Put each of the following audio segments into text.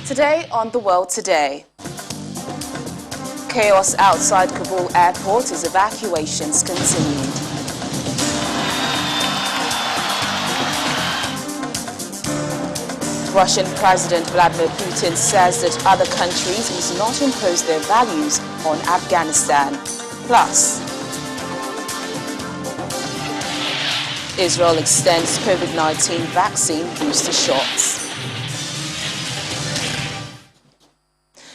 Today on The World Today. Chaos outside Kabul airport as evacuations continued. Russian President Vladimir Putin says that other countries must not impose their values on Afghanistan. Plus, Israel extends COVID-19 vaccine booster shots.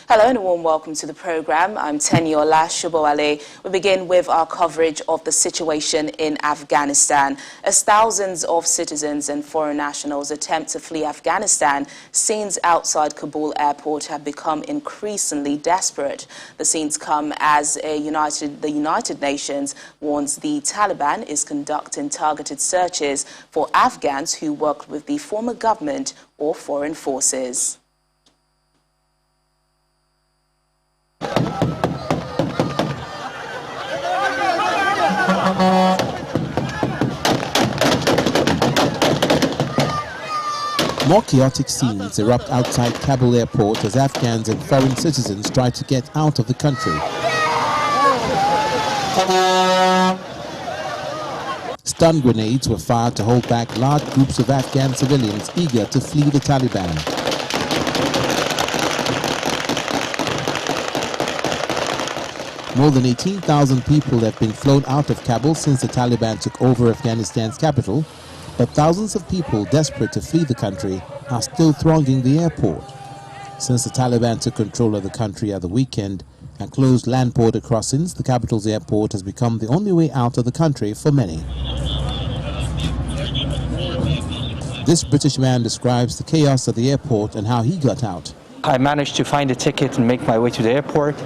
Hello and a warm welcome to the program. I'm Teniola Shubowale. We begin with our coverage of the situation in Afghanistan. As thousands of citizens and foreign nationals attempt to flee Afghanistan, scenes outside Kabul airport have become increasingly desperate. The scenes come as the United Nations warns the Taliban is conducting targeted searches for Afghans who worked with the former government or foreign forces. More chaotic scenes erupt outside Kabul airport as Afghans and foreign citizens try to get out of the country. Stun grenades were fired to hold back large groups of Afghan civilians eager to flee the Taliban. More than 18,000 people have been flown out of Kabul since the Taliban took over Afghanistan's capital, but thousands of people desperate to flee the country are still thronging the airport. Since the Taliban took control of the country at the weekend and closed land border crossings, the capital's airport has become the only way out of the country for many. This British man describes the chaos at the airport and how he got out. I managed to find a ticket and make my way to the airport.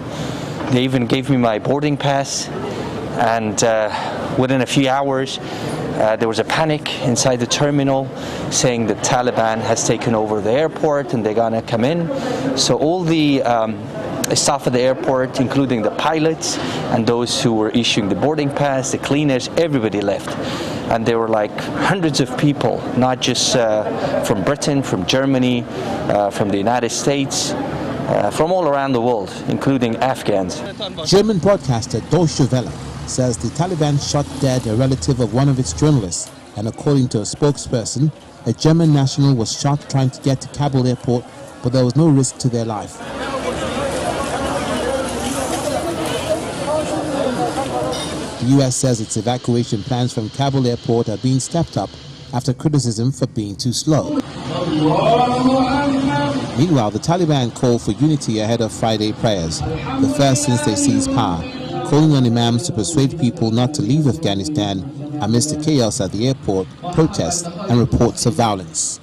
They even gave me my boarding pass, and within a few hours there was a panic inside the terminal saying the Taliban has taken over the airport and they're gonna come in. So all the staff at the airport, including the pilots and those who were issuing the boarding pass, the cleaners, everybody left. And there were like hundreds of people, not just from Britain, from Germany, from the United States, from all around the world, including Afghans. German broadcaster Deutsche Welle says the Taliban shot dead a relative of one of its journalists, and according to a spokesperson, a German national was shot trying to get to Kabul airport, but there was no risk to their life. The US says its evacuation plans from Kabul airport are being stepped up after criticism for being too slow. Meanwhile, the Taliban called for unity ahead of Friday prayers, the first since they seized power, calling on imams to persuade people not to leave Afghanistan amidst the chaos at the airport, protests and reports of violence.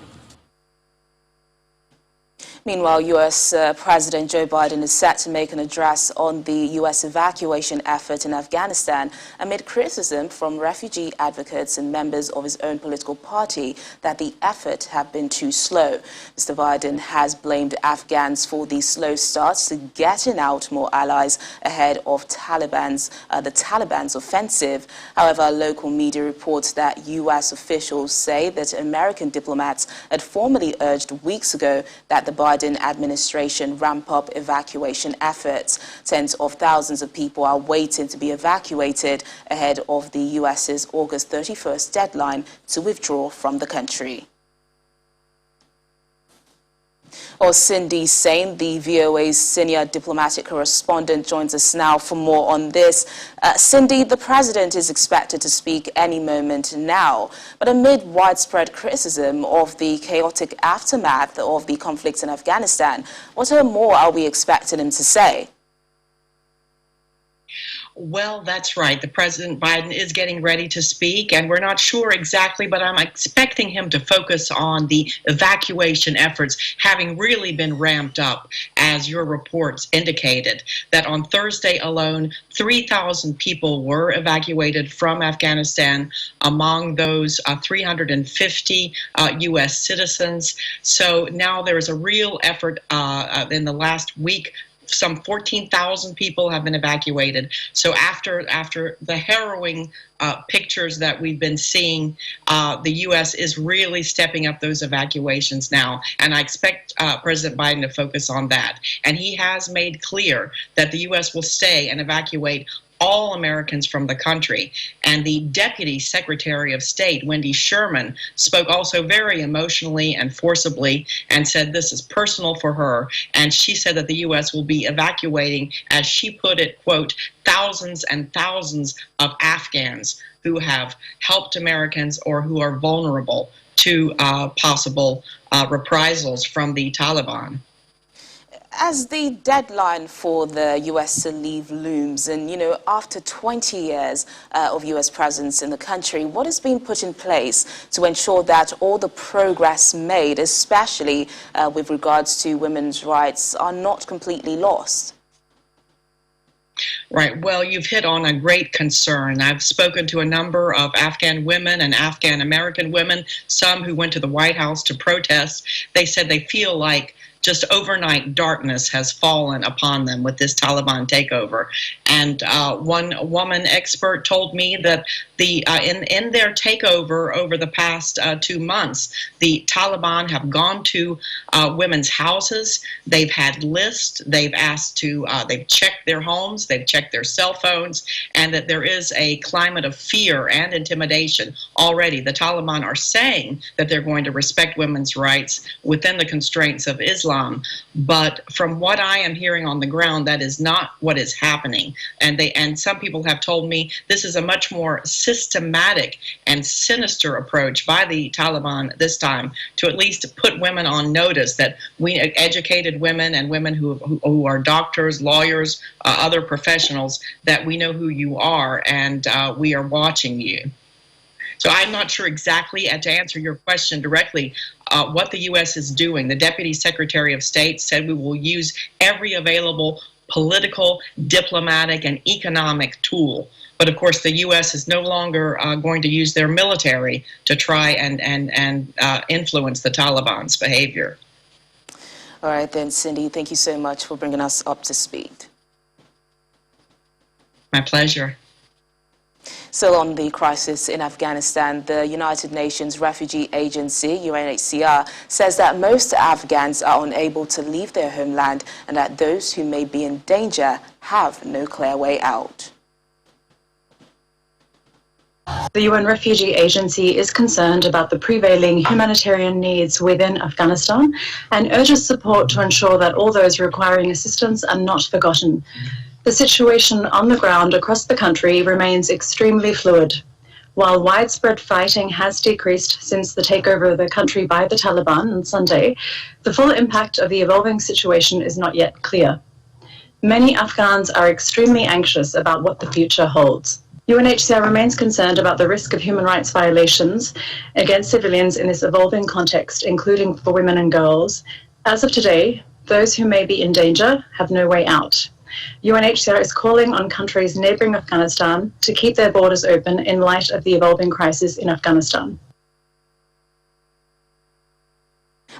Meanwhile, U.S. President Joe Biden is set to make an address on the U.S. evacuation effort in Afghanistan amid criticism from refugee advocates and members of his own political party that the effort had been too slow. Mr. Biden has blamed Afghans for the slow starts to getting out more allies ahead of the Taliban's offensive. However, local media reports that U.S. officials say that American diplomats had formally urged weeks ago that the Biden administration ramp up evacuation efforts. Tens of thousands of people are waiting to be evacuated ahead of the U.S.'s August 31st deadline to withdraw from the country. Cindy Sain, the VOA's senior diplomatic correspondent, joins us now for more on this. Cindy, the president is expected to speak any moment now, but amid widespread criticism of the chaotic aftermath of the conflict in Afghanistan, what more are we expecting him to say? Well, that's right. The President Biden is getting ready to speak, and we're not sure exactly, but I'm expecting him to focus on the evacuation efforts having really been ramped up, as your reports indicated, that on Thursday alone, 3,000 people were evacuated from Afghanistan, among those 350 U.S. citizens. So now there is a real effort in the last week some 14,000 people have been evacuated. So after the harrowing pictures that we've been seeing, the U.S. is really stepping up those evacuations now. And I expect President Biden to focus on that. And he has made clear that the U.S. will stay and evacuate all Americans from the country. And the Deputy Secretary of State, Wendy Sherman, spoke also very emotionally and forcibly and said this is personal for her. And she said that the U.S. will be evacuating, as she put it, quote, thousands and thousands of Afghans who have helped Americans or who are vulnerable to possible reprisals from the Taliban. As the deadline for the U.S. to leave looms, and, after 20 years of U.S. presence in the country, what has been put in place to ensure that all the progress made, especially with regards to women's rights, are not completely lost? Right. Well, you've hit on a great concern. I've spoken to a number of Afghan women and Afghan American women, some who went to the White House to protest. They said they feel like just overnight darkness has fallen upon them with this Taliban takeover. And one woman expert told me that in their takeover over the past 2 months, the Taliban have gone to women's houses. They've had lists. They've asked to, they've checked their homes. They've checked their cell phones, and that there is a climate of fear and intimidation already. The Taliban are saying that they're going to respect women's rights within the constraints of Islam. But from what I am hearing on the ground, that is not what is happening. And some people have told me this is a much more systematic and sinister approach by the Taliban this time to at least put women on notice that we educated women and women who are doctors, lawyers, other professionals, that we know who you are and we are watching you. So I'm not sure exactly, to answer your question directly, what the U.S. is doing. The Deputy Secretary of State said we will use every available political, diplomatic, and economic tool. But of course, the U.S. is no longer going to use their military to try and influence the Taliban's behavior. All right then, Cindy, thank you so much for bringing us up to speed. My pleasure. Still on the crisis in Afghanistan, the United Nations Refugee Agency, UNHCR, says that most Afghans are unable to leave their homeland and that those who may be in danger have no clear way out. The UN Refugee Agency is concerned about the prevailing humanitarian needs within Afghanistan and urges support to ensure that all those requiring assistance are not forgotten. The situation on the ground across the country remains extremely fluid. While widespread fighting has decreased since the takeover of the country by the Taliban on Sunday, the full impact of the evolving situation is not yet clear. Many Afghans are extremely anxious about what the future holds. UNHCR remains concerned about the risk of human rights violations against civilians in this evolving context, including for women and girls. As of today, those who may be in danger have no way out. UNHCR is calling on countries neighboring Afghanistan to keep their borders open in light of the evolving crisis in Afghanistan.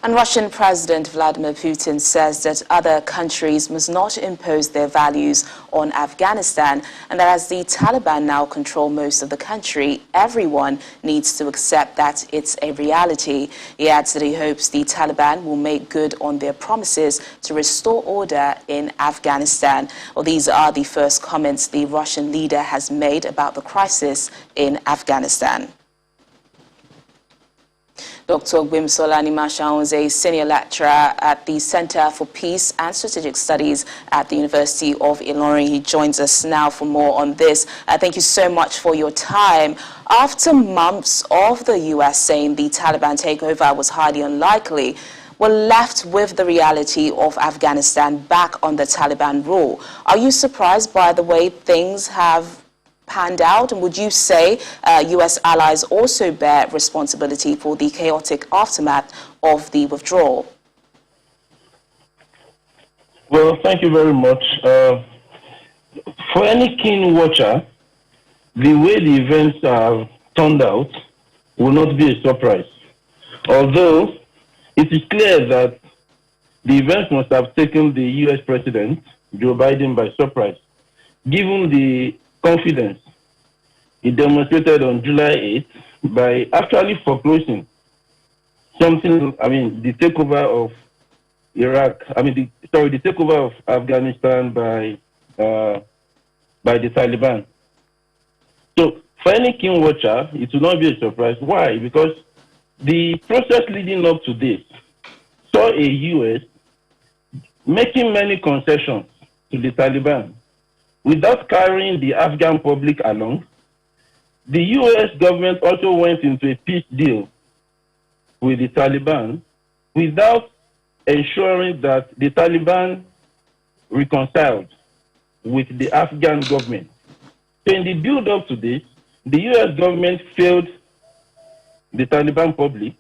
And Russian President Vladimir Putin says that other countries must not impose their values on Afghanistan, and that as the Taliban now control most of the country, everyone needs to accept that it's a reality. He adds that he hopes the Taliban will make good on their promises to restore order in Afghanistan. Well, these are the first comments the Russian leader has made about the crisis in Afghanistan. Dr. Gwimsolani Mashaun is a senior lecturer at the Center for Peace and Strategic Studies at the University of Ilorin. He joins us now for more on this. Thank you so much for your time. After months of the U.S. saying the Taliban takeover was highly unlikely, we're left with the reality of Afghanistan back under Taliban rule. Are you surprised by the way things have panned out, and would you say U.S. allies also bear responsibility for the chaotic aftermath of the withdrawal? Well, thank you very much. For any keen watcher, the way the events have turned out will not be a surprise. Although it is clear that the events must have taken the U.S. president Joe Biden by surprise, given the confidence he demonstrated on July 8th by actually foreclosing something, the takeover of Iraq, the takeover of Afghanistan by the Taliban. So for any keen watcher, it will not be a surprise. Why? Because the process leading up to this saw a U.S. making many concessions to the Taliban without carrying the Afghan public along. The U.S. government also went into a peace deal with the Taliban without ensuring that the Taliban reconciled with the Afghan government. So in the build-up to this, the U.S. government failed the Taliban public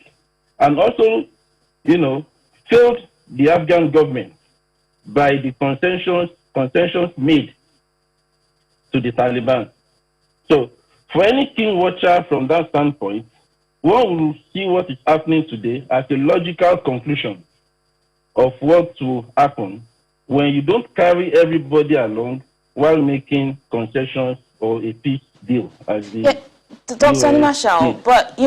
and also, failed the Afghan government by the concessions made to the Taliban. So for any keen watcher from that standpoint, one will see what is happening today as a logical conclusion of what will happen when you don't carry everybody along while making concessions or a peace deal. Dr. Animashao, but,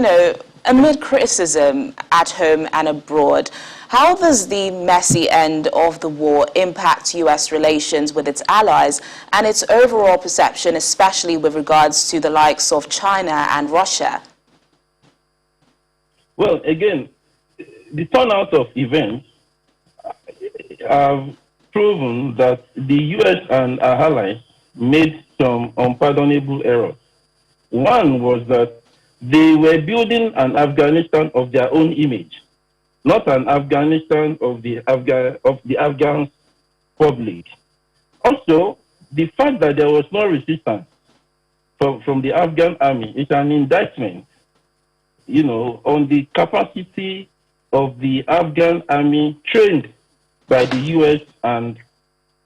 amid criticism at home and abroad, how does the messy end of the war impact U.S. relations with its allies and its overall perception, especially with regards to the likes of China and Russia? Well, again, the turnout of events have proven that the U.S. and our allies made some unpardonable errors. One was that they were building an Afghanistan of their own image, not an Afghanistan of the Afghan public. Also, the fact that there was no resistance from the Afghan army is an indictment, on the capacity of the Afghan army trained by the U.S. and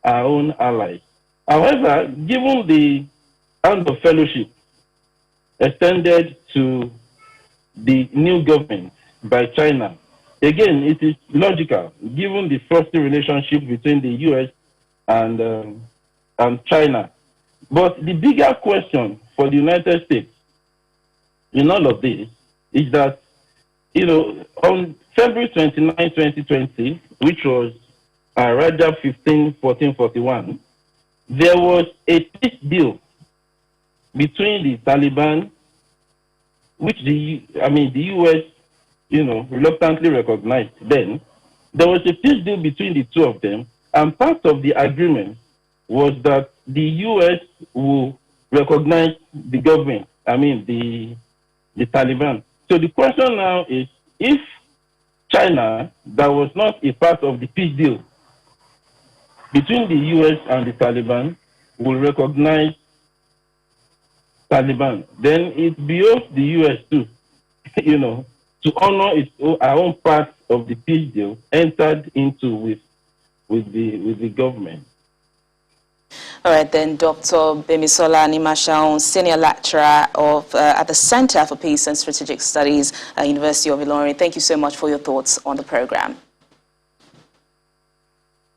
our own allies. However, given the hand of fellowship extended to the new government by China, again, it is logical, given the frosty relationship between the U.S. and China. But the bigger question for the United States in all of this is that, on February 29, 2020, which was Rajab 15, 1441, there was a peace deal between the Taliban, which the U.S., reluctantly recognized then. There was a peace deal between the two of them, and part of the agreement was that the U.S. will recognize the government, the Taliban. So the question now is, if China, that was not a part of the peace deal between the U.S. and the Taliban, will recognize Taliban, then it behoves the U.S. too, to honor our own part of the peace deal entered into with the government. All right, then, Dr. Bemisola Animashao, Senior Lecturer at the Center for Peace and Strategic Studies, University of Ilorin. Thank you so much for your thoughts on the program.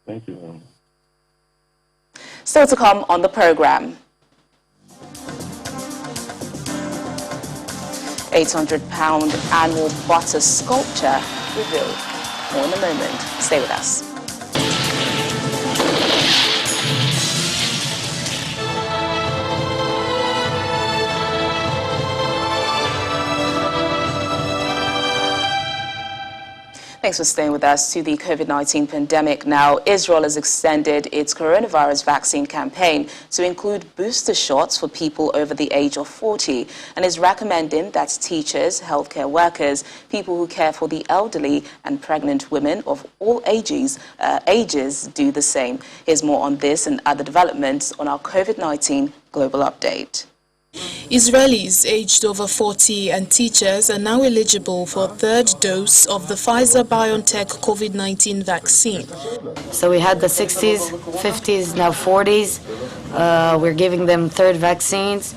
Thank you very much. Still to come on the program. £800 annual butter sculpture revealed. More in a moment. Stay with us. Thanks for staying with us. To the COVID-19 pandemic now, Israel has extended its coronavirus vaccine campaign to include booster shots for people over the age of 40 and is recommending that teachers, healthcare workers, people who care for the elderly and pregnant women of all ages do the same. Here's more on this and other developments on our COVID-19 Global Update. Israelis aged over 40 and teachers are now eligible for a third dose of the Pfizer-BioNTech COVID-19 vaccine. So we had the 60s, 50s, now 40s. We're giving them third vaccines,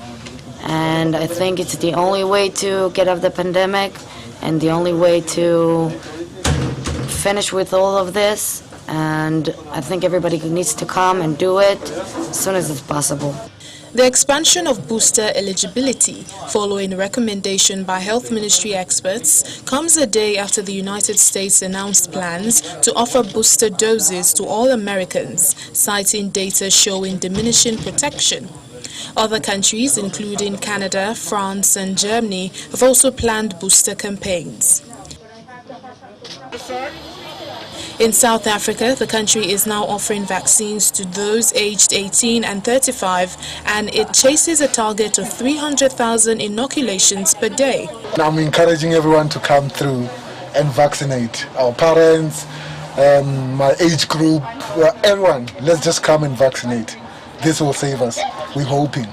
and I think it's the only way to get off the pandemic and the only way to finish with all of this. and I think everybody needs to come and do it as soon as it's possible. The expansion of booster eligibility, following a recommendation by health ministry experts, comes a day after the United States announced plans to offer booster doses to all Americans, citing data showing diminishing protection. Other countries, including Canada, France, and Germany, have also planned booster campaigns. In South Africa, the country is now offering vaccines to those aged 18 and 35, and it chases a target of 300,000 inoculations per day. I'm encouraging everyone to come through and vaccinate. Our parents, my age group, everyone, let's just come and vaccinate. This will save us, we're hoping.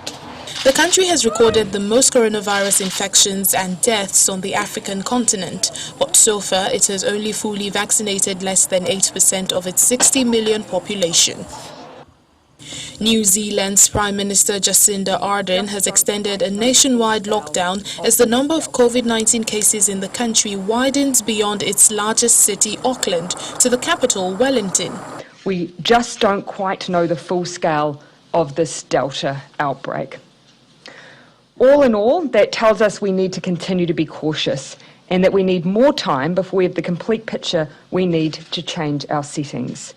The country has recorded the most coronavirus infections and deaths on the African continent, but so far it has only fully vaccinated less than 8% of its 60 million population. New Zealand's Prime Minister Jacinda Ardern has extended a nationwide lockdown as the number of COVID-19 cases in the country widens beyond its largest city, Auckland, to the capital, Wellington. We just don't quite know the full scale of this Delta outbreak. All in all, that tells us we need to continue to be cautious and that we need more time before we have the complete picture we need to change our settings.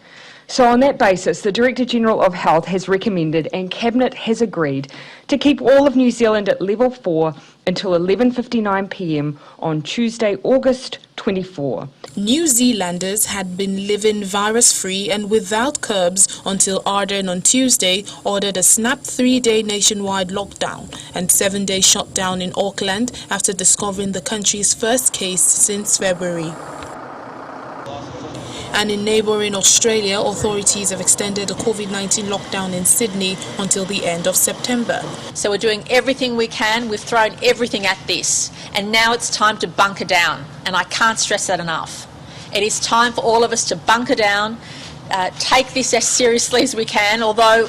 So on that basis, the Director-General of Health has recommended and Cabinet has agreed to keep all of New Zealand at level 4 until 11:59 p.m. on Tuesday, August 24. New Zealanders had been living virus-free and without curbs until Ardern on Tuesday ordered a snap 3-day nationwide lockdown and 7-day shutdown in Auckland after discovering the country's first case since February. And in neighbouring Australia, authorities have extended a COVID-19 lockdown in Sydney until the end of September. So we're doing everything we can. We've thrown everything at this. And now it's time to bunker down. And I can't stress that enough. It is time for all of us to bunker down, take this as seriously as we can, although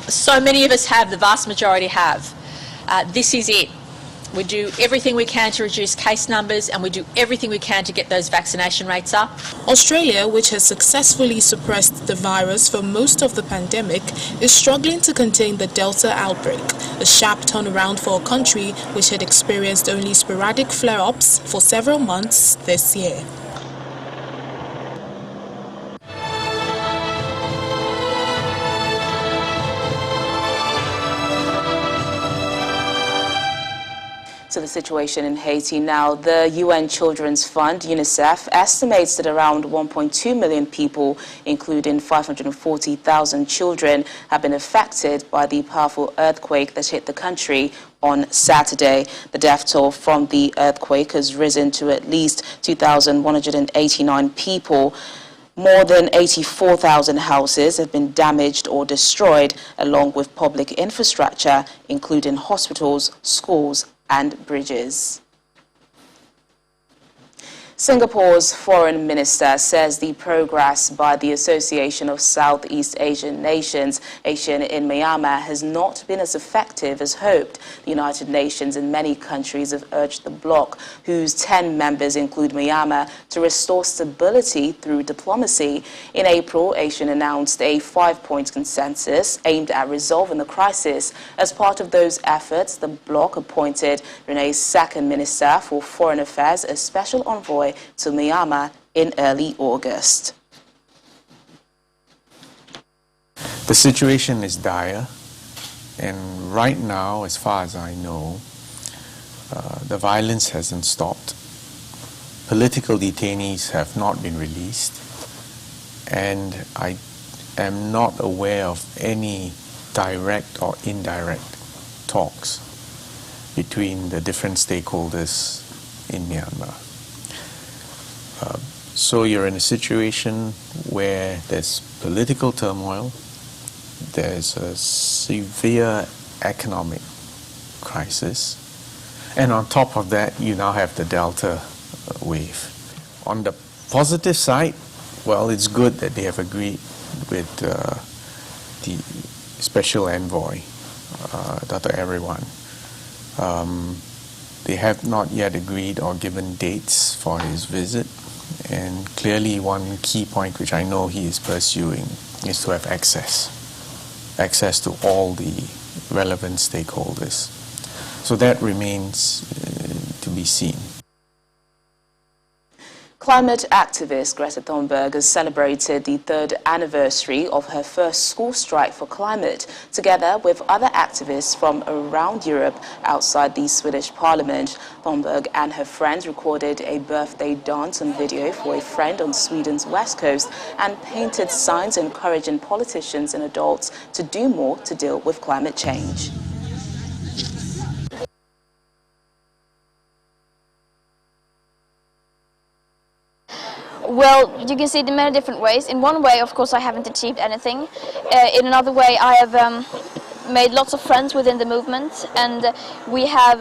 so many of us have, the vast majority have. This is it. We do everything we can to reduce case numbers and we do everything we can to get those vaccination rates up. Australia, which has successfully suppressed the virus for most of the pandemic, is struggling to contain the Delta outbreak, a sharp turnaround for a country which had experienced only sporadic flare-ups for several months this year. To the situation in Haiti now, the UN Children's Fund, UNICEF, estimates that around 1.2 million people, including 540,000 children, have been affected by the powerful earthquake that hit the country on Saturday. The death toll from the earthquake has risen to at least 2,189 people. More than 84,000 houses have been damaged or destroyed, along with public infrastructure, including hospitals, schools, and bridges. Singapore's foreign minister says the progress by the Association of Southeast Asian Nations, ASEAN, in Myanmar has not been as effective as hoped. The United Nations and many countries have urged the bloc, whose 10 members include Myanmar, to restore stability through diplomacy. In April, ASEAN announced a 5-point consensus aimed at resolving the crisis. As part of those efforts, the bloc appointed Renee's second minister for foreign affairs as special envoy to Myanmar in early August. The situation is dire, and right now, as far as I know, the violence hasn't stopped. Political detainees have not been released, and I am not aware of any direct or indirect talks between the different stakeholders in Myanmar. So you're in a situation where there's political turmoil, there's a severe economic crisis, and on top of that, you now have the Delta wave. On the positive side, well, it's good that they have agreed with the Special Envoy, Dr. Everyone. They have not yet agreed or given dates for his visit, And clearly one key point which I know he is pursuing is to have access to all the relevant stakeholders. So that remains to be seen. Climate activist Greta Thunberg has celebrated the 3rd anniversary of her first school strike for climate, together with other activists from around Europe outside the Swedish parliament. Thunberg and her friends recorded a birthday dance on video for a friend on Sweden's west coast and painted signs encouraging politicians and adults to do more to deal with climate change. Well, you can see it in many different ways. In one way, of course, I haven't achieved anything. In another way, I have made lots of friends within the movement, and we have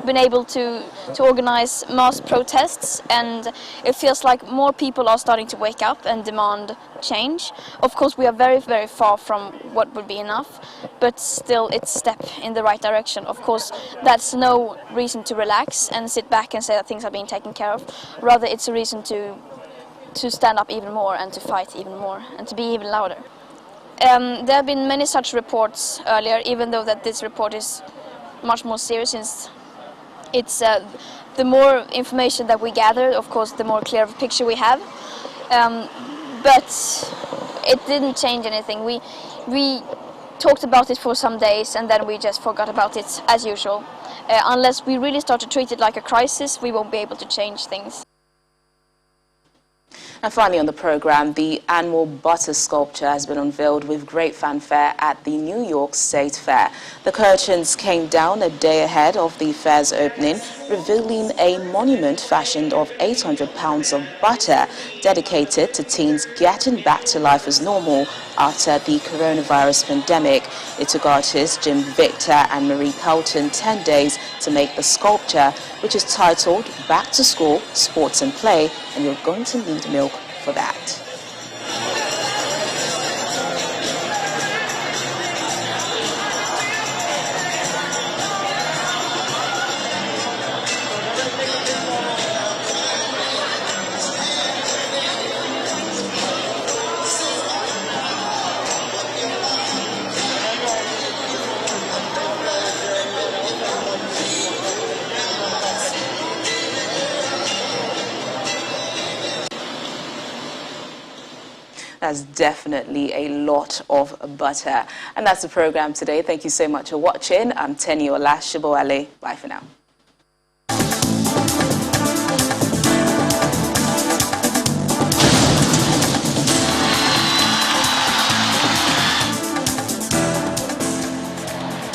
been able to organize mass protests, and it feels like more people are starting to wake up and demand change. Of course, we are very, very far from what would be enough, but still it's a step in the right direction. Of course, that's no reason to relax and sit back and say that things are being taken care of. Rather, it's a reason to stand up even more and to fight even more and to be even louder. There have been many such reports earlier, even though that this report is much more serious, since it's the more information that we gather, of course, the more clear of a picture we have. But it didn't change anything. We talked about it for some days and then we just forgot about it as usual. Unless we really start to treat it like a crisis, we won't be able to change things. And finally on the program, the annual butter sculpture has been unveiled with great fanfare at the New York State Fair. The curtains came down a day ahead of the fair's opening, revealing a monument fashioned of 800 pounds of butter dedicated to teens getting back to life as normal after the coronavirus pandemic. It took artists Jim Victor and Marie Pelton 10 days to make the sculpture, which is titled Back to School, Sports and Play, and you're going to need milk for that. That's definitely a lot of butter. And that's the program today. Thank you so much for watching. I'm Teniola Shiboale. Bye for now.